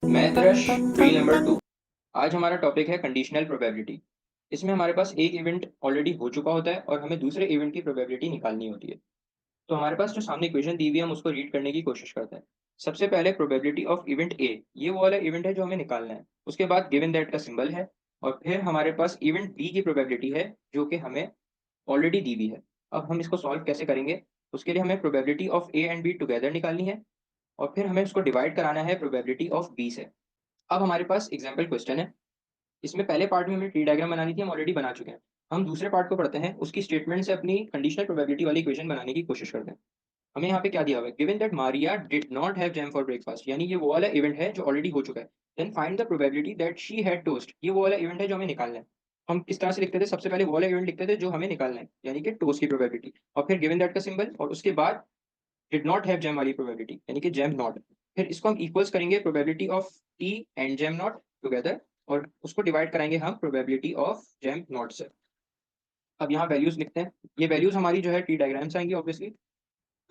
Math rush drill number 2। आज हमारा topic है कंडीशनल प्रोबेबिलिटी। इसमें हमारे पास एक इवेंट ऑलरेडी हो चुका होता है और हमें दूसरे इवेंट की प्रोबेबिलिटी निकालनी होती है। तो हमारे पास जो सामने इक्वेशन दी हुई है हम उसको रीड करने की कोशिश करते हैं। सबसे पहले प्रोबेबिलिटी ऑफ इवेंट ए, ये वो वाला इवेंट है जो हमें निकालना है। उसके बाद गिवन दैट का सिंबल है और फिर हमारे पास इवेंट बी की प्रोबेबिलिटी है जो कि हमें ऑलरेडी दी हुई है। अब हम इसको सॉल्व कैसे करेंगे? उसके लिए हमें probability of A and be together निकालनी है और फिर हमें उसको डिवाइड कराना है प्रोबेबिलिटी ऑफ बी से। अब हमारे पास एग्जाम्पल क्वेश्चन है। इसमें पहले पार्ट में हमें ट्री डायग्राम बनानी थी, हम ऑलरेडी बना चुके हैं। हम दूसरे पार्ट को पढ़ते हैं, उसकी स्टेटमेंट से अपनी कंडीशनल प्रोबेबिलिटी वाली इक्वेशन बनाने की कोशिश करते हैं। हमें यहाँ पे क्या दिया हुआ है? Given that Maria did not have jam for breakfast, यानी ये वो वाला इवेंट है जो ऑलरेडी हो चुका है। Then find the probability that she had toast, ये वो वाला इवेंट है जो हमें निकालना है। हम किस तरह से लिखते थे? सबसे पहले वो वाला इवेंट लिखते थे जो हमें निकालना है, यानी कि टोस्ट की प्रोबेबिलिटी, और फिर गिवन दैट का सिंबल और उसके बाद डिड नॉट हैव जैम वाली प्रोबेबिलिटी, यानी कि जैम नॉट। फिर इसको हम इक्वल्स करेंगे probability of T and jam not together, और उसको डिवाइड कराएंगे हम प्रोबेबिलिटी ऑफ जैम नॉट से। अब यहाँ वैल्यूज लिखते हैं। ये वैल्यूज हमारी जो है टी डायग्राम से आएंगी ऑब्वियसली।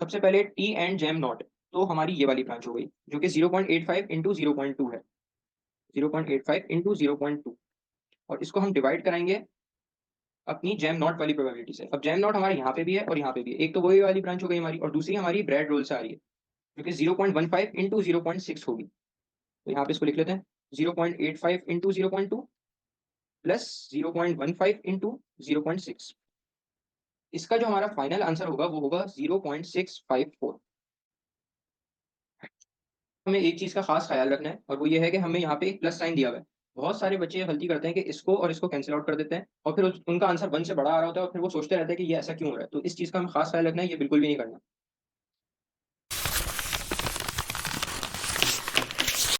सबसे पहले टी एंड जैम नॉट, तो हमारी ये वाली ब्रांच हो गई जो कि 0.85 इंटू 0.2 है। 0.85 इंटू 0.2, और इसको हम डिवाइड कराएंगे अपनी जैम नॉट वाली प्रोबेबिलिटी से। अब जैम नॉट हमारे यहाँ पे भी है और यहाँ पे भी है। एक तो वही वाली ब्रांच हो गई हमारी, और दूसरी हमारी ब्रेड रोल से आ रही है जो कि 0.15 इंटू 0.6 होगी। तो यहाँ पे इसको लिख लेते हैं, 0.85 इंटू 0.2 प्लस 0.15 इंटू 0.6। इसका जो हमारा फाइनल आंसर होगा वो होगा 0.654। हमें एक चीज़ का खास ख्याल रखना है और वो ये है कि हमें यहाँ पे एक प्लस साइन दिया हुआ है। बहुत सारे बच्चे ये गलती करते हैं कि इसको और इसको कैंसिल आउट कर देते हैं और फिर उनका आंसर 1 से बड़ा आ रहा होता है और फिर वो सोचते रहते हैं कि ये ऐसा क्यों हो रहा है। तो इस चीज़ का हमें खास ख्याल रखना है, ये बिल्कुल भी नहीं करना।